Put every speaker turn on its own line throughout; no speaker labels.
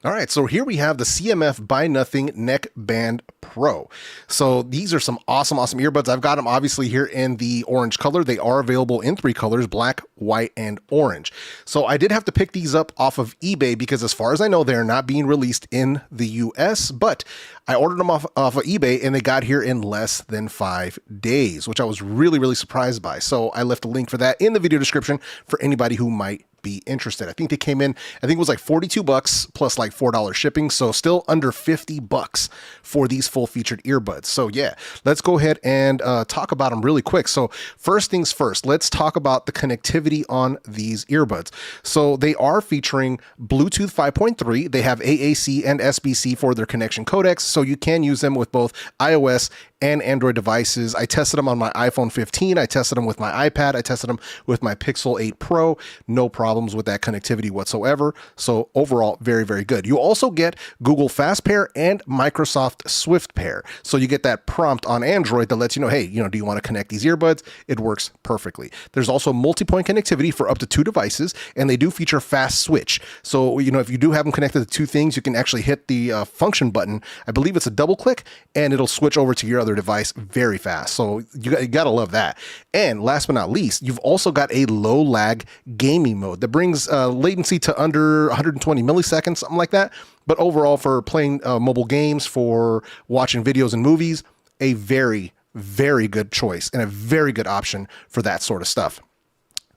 All right, so here we have the CMF Buy Nothing NeckBand Pro. So these are some awesome earbuds. I've got them obviously here in the orange color. They are available in 3 colors, black, white, and orange. So I did have to pick these up off of eBay because as far as I know, they're not being released in the US, but I ordered them off of eBay and they got here in less than 5 days, which I was really surprised by. So I left a link for that in the video description for anybody who might be interested. I think they came in, I think it was like 42 bucks plus like $4 shipping. So still under 50 bucks for these full featured earbuds. So yeah, let's go ahead and talk about them really quick. So first things first, let's talk about the connectivity on these earbuds. So they are featuring Bluetooth 5.3. They have AAC and SBC for their connection codecs. So you can use them with both iOS and Android devices. I tested them on my iPhone 15. I tested them with my iPad. I tested them with my Pixel 8 Pro. No problems with that connectivity whatsoever. So overall, very good. You also get Google Fast Pair and Microsoft Swift Pair. So you get that prompt on Android that lets you know, hey, do you want to connect these earbuds? It works perfectly. There's also multi-point connectivity for up to 2 devices, and they do feature fast switch. So, if you do have them connected to 2 things, you can actually hit the function button. I believe it's a double click, and it'll switch over to your other device very fast. So you gotta love that. And last but not least, you've also got a low lag gaming mode that brings latency to under 120 milliseconds, something like that. But overall, for playing mobile games, for watching videos and movies, a very good choice and a very good option for that sort of stuff.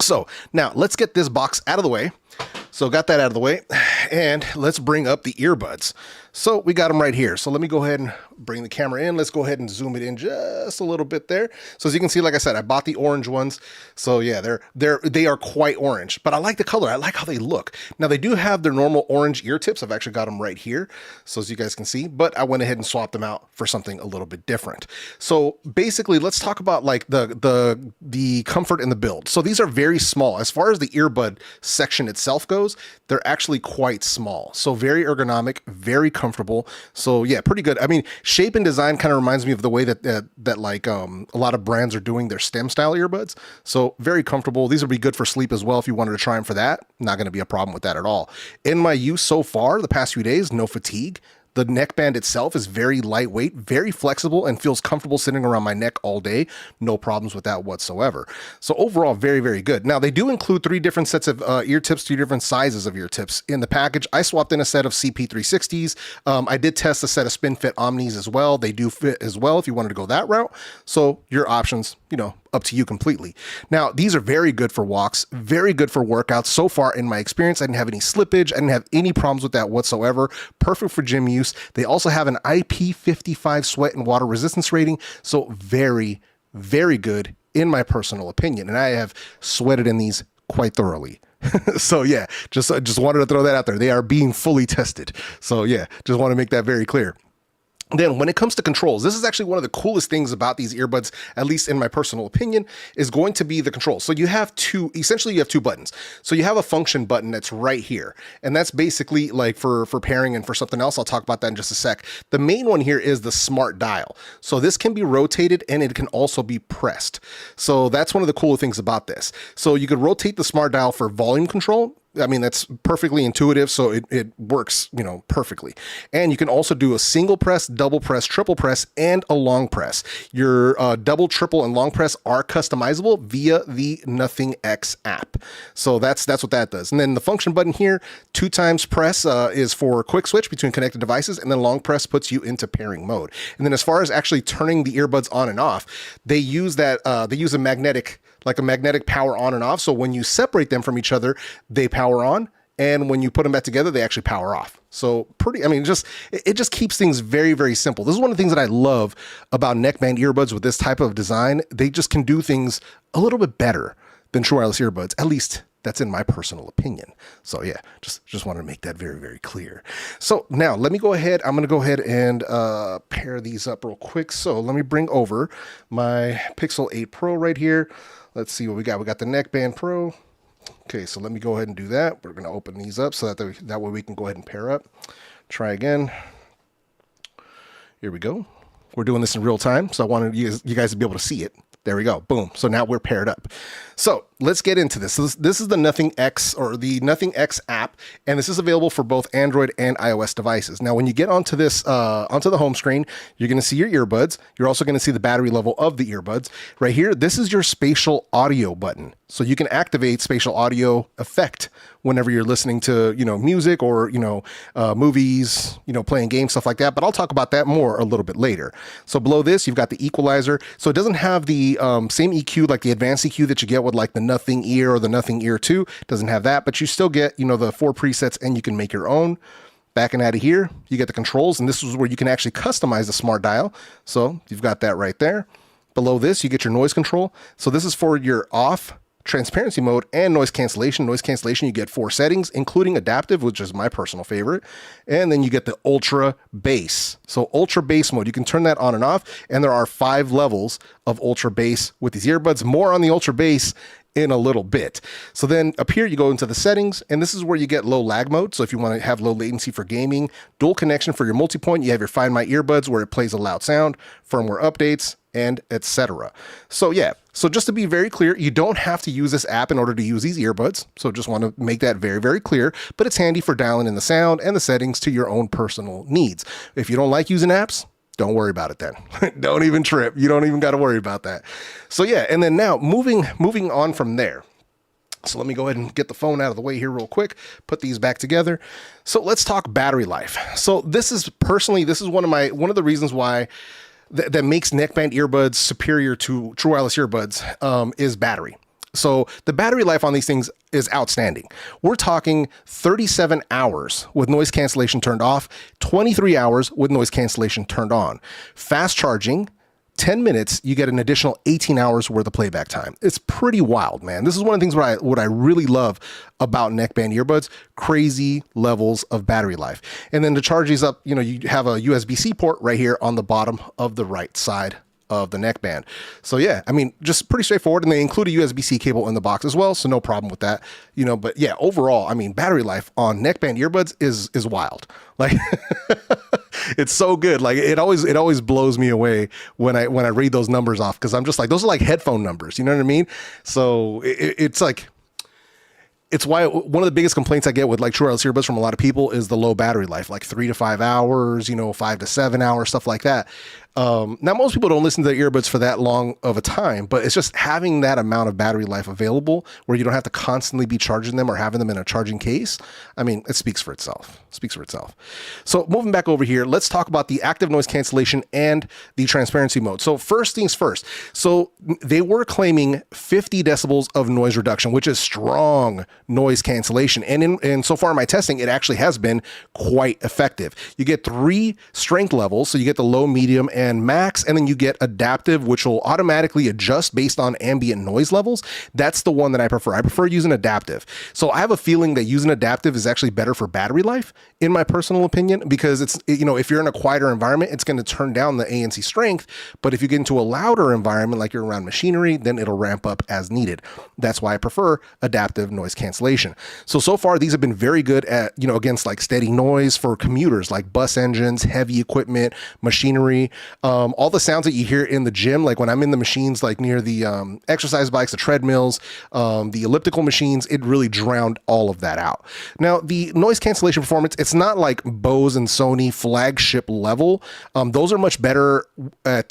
So now let's get this box out of the way. So got that out of the way, and let's bring up the earbuds. So we got them right here. So let me go ahead and bring the camera in. Let's go ahead and zoom it in just a little bit there. So as you can see, like I said, I bought the orange ones. So yeah, they are quite orange, but I like the color. I like how they look. Now they do have their normal orange ear tips. I've actually got them right here. So as you guys can see, but I went ahead and swapped them out for something a little bit different. So basically, let's talk about like the comfort and the build. So these are very small. As far as the earbud section itself goes, they're actually quite small. So very ergonomic, very comfortable. So yeah, pretty good. I mean, shape and design kind of reminds me of the way that like a lot of brands are doing their stem style earbuds. So very comfortable. These would be good for sleep as well if you wanted to try them for that. Not going to be a problem with that at all. In my use so far, the past few days, no fatigue. The neckband itself is very lightweight, very flexible, and feels comfortable sitting around my neck all day. No problems with that whatsoever. So overall, very good. Now, they do include 3 different sets of ear tips, 3 different sizes of ear tips in the package. I swapped in a set of CP360s. I did test a set of SpinFit Omnis as well. They do fit as well if you wanted to go that route. So your options, up to you completely. Now, these are very good for walks, very good for workouts. So far in my experience, I didn't have any slippage. I didn't have any problems with that whatsoever. Perfect for gym use. They also have an IP55 sweat and water resistance rating. So very good in my personal opinion. And I have sweated in these quite thoroughly. So yeah, just wanted to throw that out there. They are being fully tested. So yeah, just want to make that very clear. Then when it comes to controls, this is actually one of the coolest things about these earbuds, at least in my personal opinion, is going to be the controls. So you have essentially you have 2 buttons. So you have a function button that's right here. And that's basically like for pairing and for something else. I'll talk about that in just a sec. The main one here is the smart dial. So this can be rotated and it can also be pressed. So that's one of the cooler things about this. So you could rotate the smart dial for volume control. I mean, that's perfectly intuitive, so it works, perfectly. And you can also do a single press, double press, triple press, and a long press. Your double, triple, and long press are customizable via the Nothing X app. So that's what that does. And then the function button here, 2 times press is for quick switch between connected devices, and then long press puts you into pairing mode. And then as far as actually turning the earbuds on and off, they use a magnetic power on and off. So when you separate them from each other, they power on. And when you put them back together, they actually power off. So it just keeps things very simple. This is one of the things that I love about neckband earbuds with this type of design. They just can do things a little bit better than true wireless earbuds. At least that's in my personal opinion. So yeah, just wanted to make that very clear. So now let me go ahead. I'm going to go ahead and pair these up real quick. So let me bring over my Pixel 8 Pro right here. Let's see what we got. We got the NeckBand Pro. Okay, so let me go ahead and do that. We're going to open these up so that way we can go ahead and pair up. Try again. Here we go. We're doing this in real time, so I wanted you guys to be able to see it. There we go. Boom. So now we're paired up. So let's get into this. So this is the Nothing X, or the Nothing X app, and this is available for both Android and iOS devices. Now, when you get onto this, onto the home screen, you're going to see your earbuds. You're also going to see the battery level of the earbuds. Right here, this is your spatial audio button. So you can activate spatial audio effect whenever you're listening to, music or, movies, playing games, stuff like that. But I'll talk about that more a little bit later. So below this, you've got the equalizer. So it doesn't have the same EQ, like the advanced EQ that you get with like the Nothing Ear or the Nothing Ear 2. It doesn't have that, but you still get, the 4 presets, and you can make your own. Backing out of here, you get the controls, and this is where you can actually customize the smart dial. So you've got that right there. Below this, you get your noise control. So this is for your off, transparency mode, and noise cancellation. Noise cancellation, you get 4 settings, including adaptive, which is my personal favorite. And then you get the ultra bass. So ultra bass mode, you can turn that on and off. And there are 5 levels of ultra bass with these earbuds. More on the ultra bass in a little bit. So then up here, you go into the settings, and this is where you get low lag mode. So if you want to have low latency for gaming, dual connection for your multi-point, you have your Find My Earbuds where it plays a loud sound, firmware updates, and etc. So yeah, so just to be very clear, you don't have to use this app in order to use these earbuds. So just want to make that very, very clear, but it's handy for dialing in the sound and the settings to your own personal needs. If you don't like using apps, don't worry about it then. Don't even trip. You don't even got to worry about that. So yeah, and then now moving on from there. So let me go ahead and get the phone out of the way here real quick, put these back together. So let's talk battery life. So this is one of the reasons why that makes neckband earbuds superior to true wireless earbuds is battery. So the battery life on these things is outstanding. We're talking 37 hours with noise cancellation turned off, 23 hours with noise cancellation turned on. Fast charging, 10 minutes, you get an additional 18 hours worth of playback time. It's pretty wild, man. This is one of the things what I really love about neckband earbuds, crazy levels of battery life. And then to charge these up, you have a USB-C port right here on the bottom of the right side of the neckband. So yeah, I mean, just pretty straightforward. And they include a USB-C cable in the box as well, so no problem with that. But yeah, overall, I mean, battery life on neckband earbuds is wild. Like it's so good. Like it always blows me away when I read those numbers off, because I'm just like, those are like headphone numbers, you know what I mean? So it's like, it's why one of the biggest complaints I get with like true wireless earbuds from a lot of people is the low battery life, like 3 to 5 hours, 5 to 7 hours, stuff like that. Now, most people don't listen to their earbuds for that long of a time, but it's just having that amount of battery life available where you don't have to constantly be charging them or having them in a charging case. I mean, it speaks for itself. So moving back over here, let's talk about the active noise cancellation and the transparency mode. So first things first. So they were claiming 50 decibels of noise reduction, which is strong noise cancellation. And so far in my testing, it actually has been quite effective. You get 3 strength levels. So you get the low, medium, and max, and then you get adaptive, which will automatically adjust based on ambient noise levels. That's the one that I prefer. I prefer using adaptive. So I have a feeling that using adaptive is actually better for battery life, in my personal opinion, because it's, if you're in a quieter environment, it's going to turn down the ANC strength. But if you get into a louder environment, like you're around machinery, then it'll ramp up as needed. That's why I prefer adaptive noise cancellation. So far, these have been very good at, against like steady noise for commuters, like bus engines, heavy equipment, machinery. All the sounds that you hear in the gym, like when I'm in the machines, like near the exercise bikes, the treadmills, the elliptical machines, it really drowned all of that out. Now, the noise cancellation performance, it's not like Bose and Sony flagship level. Those are much better at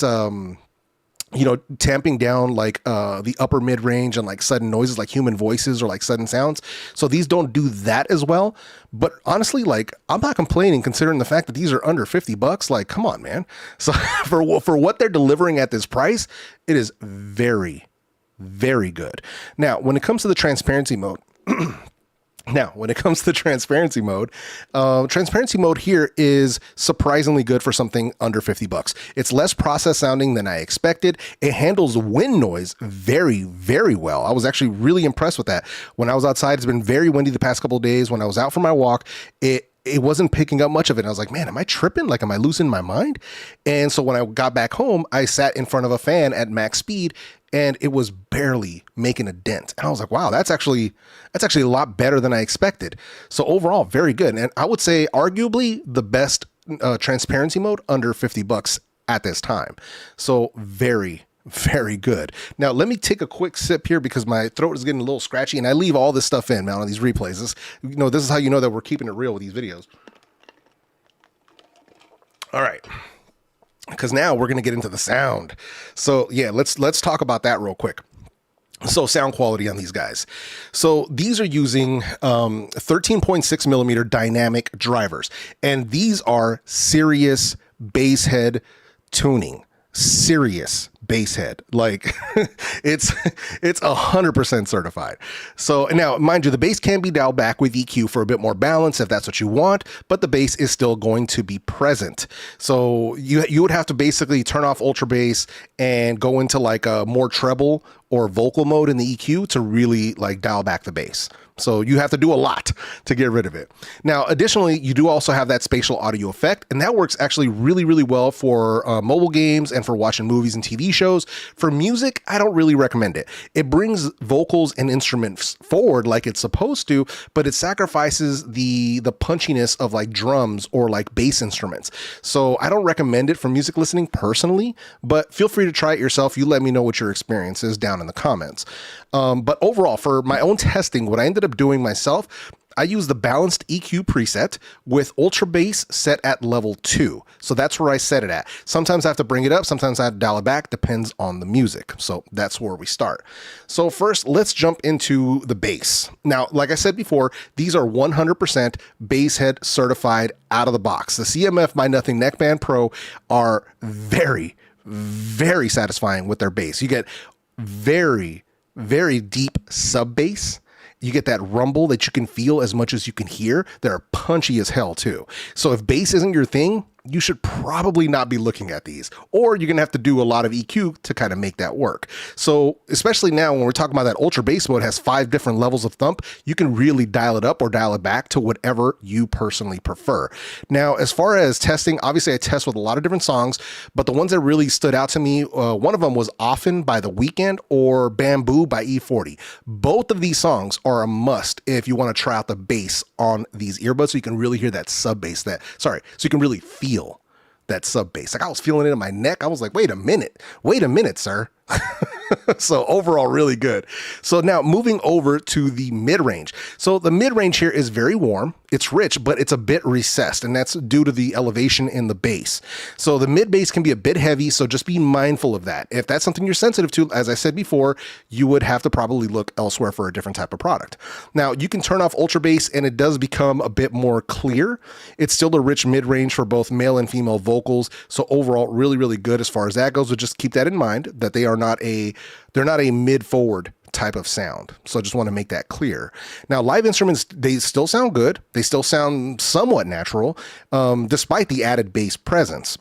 tamping down like the upper mid-range and like sudden noises, like human voices or like sudden sounds. So these don't do that as well. But honestly, like, I'm not complaining considering the fact that these are under $50. Like, come on, man. So for what they're delivering at this price, it is very, very good. Now, when it comes to the transparency mode, transparency mode here is surprisingly good for something under $50. It's less processed sounding than I expected. It handles wind noise very, very well. I was actually really impressed with that. When I was outside, it's been very windy the past couple of days. When I was out for my walk, it wasn't picking up much of it. And I was like, man, am I tripping? Like, am I losing my mind? And so when I got back home, I sat in front of a fan at max speed and it was barely making a dent. And I was like, wow, that's actually a lot better than I expected. So overall, very good. And I would say arguably the best transparency mode under $50 at this time. So very, Very good. Now, let me take a quick sip here because my throat is getting a little scratchy, and I leave all this stuff in, man, on these replays. This is how you know that we're keeping it real with these videos. All right. Because now we're going to get into the sound. So, yeah, let's talk about that real quick. So sound quality on these guys. So these are using 13.6 millimeter dynamic drivers, and these are serious bass head tuning. Serious bass head, like it's 100% certified. So now, mind you, the bass can be dialed back with EQ for a bit more balance if that's what you want, but the bass is still going to be present. So you would have to basically turn off ultra bass and go into like a more treble or vocal mode in the EQ to really like dial back the bass. So you have to do a lot to get rid of it. Now, additionally, you do also have that spatial audio effect, and that works actually really, really well for mobile games and for watching movies and TV shows. For music, I don't really recommend it. It brings vocals and instruments forward like it's supposed to, but it sacrifices the punchiness of like drums or like bass instruments. So I don't recommend it for music listening personally, but feel free to try it yourself. You let me know what your experience is down in the comments. But overall, for my own testing, what I ended up doing myself, I use the balanced EQ preset with ultra bass set at level 2. So that's where I set it at. Sometimes I have to bring it up, sometimes I have to dial it back, depends on the music. So that's where we start. So first, let's jump into the bass. Now, like I said before, these are 100% bass head certified out of the box. The CMF by Nothing NeckBand Pro are very, very satisfying with their bass. You get very, very deep sub bass. You get that rumble that you can feel as much as you can hear. They're punchy as hell too. So if bass isn't your thing, you should probably not be looking at these, or you're gonna have to do a lot of EQ to kind of make that work. So especially now when we're talking about that ultra bass mode has 5 different levels of thump, you can really dial it up or dial it back to whatever you personally prefer. Now, as far as testing, obviously I test with a lot of different songs, but the ones that really stood out to me, one of them was Often by The Weeknd or Bamboo by E40. Both of these songs are a must if you want to try out the bass on these earbuds so you can really hear that sub bass, so you can really feel that sub bass. Like I was feeling it in my neck. I was like, wait a minute, sir. So overall, really good. So now moving over to the mid-range. So the mid-range here is very warm. It's rich, but it's a bit recessed, and that's due to the elevation in the bass. So the mid bass can be a bit heavy, so just be mindful of that. If that's something you're sensitive to, as I said before, you would have to probably look elsewhere for a different type of product. Now, you can turn off ultra bass, and it does become a bit more clear. It's still a rich mid-range for both male and female vocals, so overall, really, really good as far as that goes, but just keep that in mind, that they're not a mid-forward type of sound. So I just want to make that clear. Now, live instruments, they still sound good. They still sound somewhat natural, despite the added bass presence.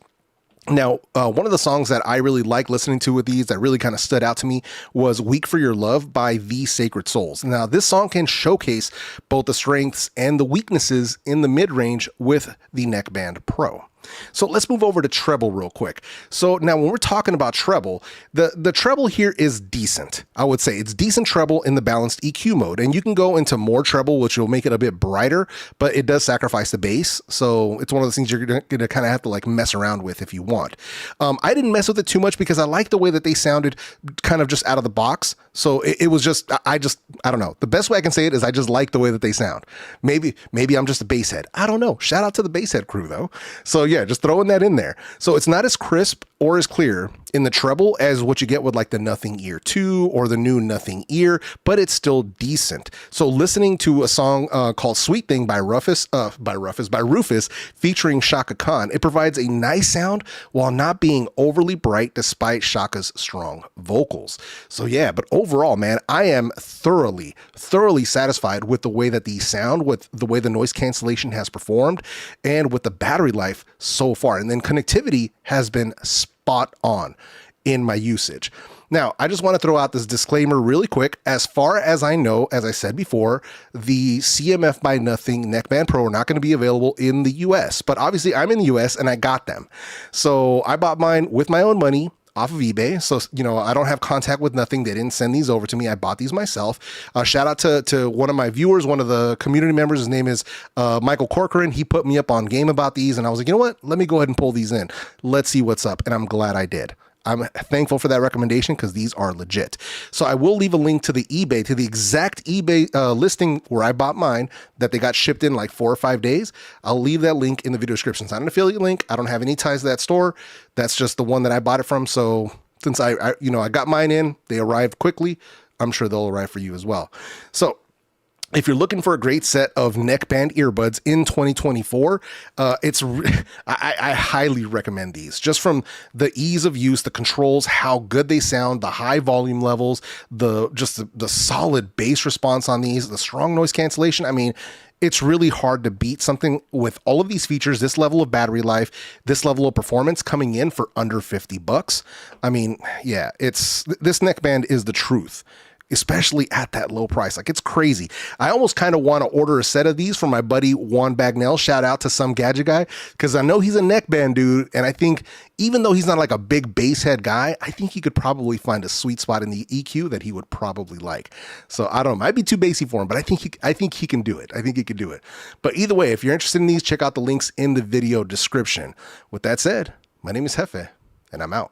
Now, one of the songs that I really like listening to with these that really kind of stood out to me was Weak for Your Love by The Sacred Souls. Now, this song can showcase both the strengths and the weaknesses in the mid-range with the NeckBand Pro. So let's move over to treble real quick. So now when we're talking about treble, the treble here is decent. I would say it's decent treble in the balanced EQ mode, and you can go into more treble, which will make it a bit brighter, but it does sacrifice the bass. So it's one of those things you're gonna kind of have to like mess around with if you want. I didn't mess with it too much because I like the way that they sounded kind of just out of the box. So it was just, I don't know. The best way I can say it is I just like the way that they sound. Maybe I'm just a bass head. I don't know. Shout out to the bass head crew though. So yeah, just throwing that in there. So it's not as crisp or as clear in the treble as what you get with like the Nothing Ear 2 or the new Nothing Ear, but it's still decent. So listening to a song called Sweet Thing by Rufus featuring Shaka Khan, it provides a nice sound while not being overly bright despite Shaka's strong vocals. So yeah, but overall, man, I am thoroughly satisfied with the way that these sound, with the way the noise cancellation has performed, and with the battery life so far. And then connectivity has been spot on in my usage. Now, I just want to throw out this disclaimer really quick. As far as I know, as I said before, the CMF by Nothing NeckBand Pro are not going to be available in the US, but obviously I'm in the US and I got them. So I bought mine with my own money off of eBay. So, you know, I don't have contact with Nothing. They didn't send these over to me. I bought these myself. Shout out to one of my viewers, one of the community members. His name is Michael Corcoran. He put me up on game about these, and I was like, you know what? Let me go ahead and pull these in. Let's see what's up. And I'm glad I did. I'm thankful for that recommendation because these are legit. So I will leave a link to the eBay, to the exact eBay listing where I bought mine that they got shipped in like 4 or 5 days. I'll leave that link in the video description. It's not an affiliate link. I don't have any ties to that store. That's just the one that I bought it from. So since I got mine in, they arrived quickly. I'm sure they'll arrive for you as well. So if you're looking for a great set of neckband earbuds in 2024, I highly recommend these. Just from the ease of use, the controls, how good they sound, the high volume levels, the solid bass response on these, the strong noise cancellation. I mean, it's really hard to beat something with all of these features, this level of battery life, this level of performance coming in for under $50. I mean, yeah, this neckband is the truth, especially at that low price. Like, it's crazy. I almost kind of want to order a set of these for my buddy Juan Bagnell. Shout out to some gadget guy, because I know he's a neckband dude, and I think even though he's not like a big bass head guy, I think he could probably find a sweet spot in the EQ that he would probably like. So I don't know, might be too bassy for him, but I think he can do it. I think he can do it. But either way, if you're interested in these, check out the links in the video description. With that said, my name is Jefe, and I'm out.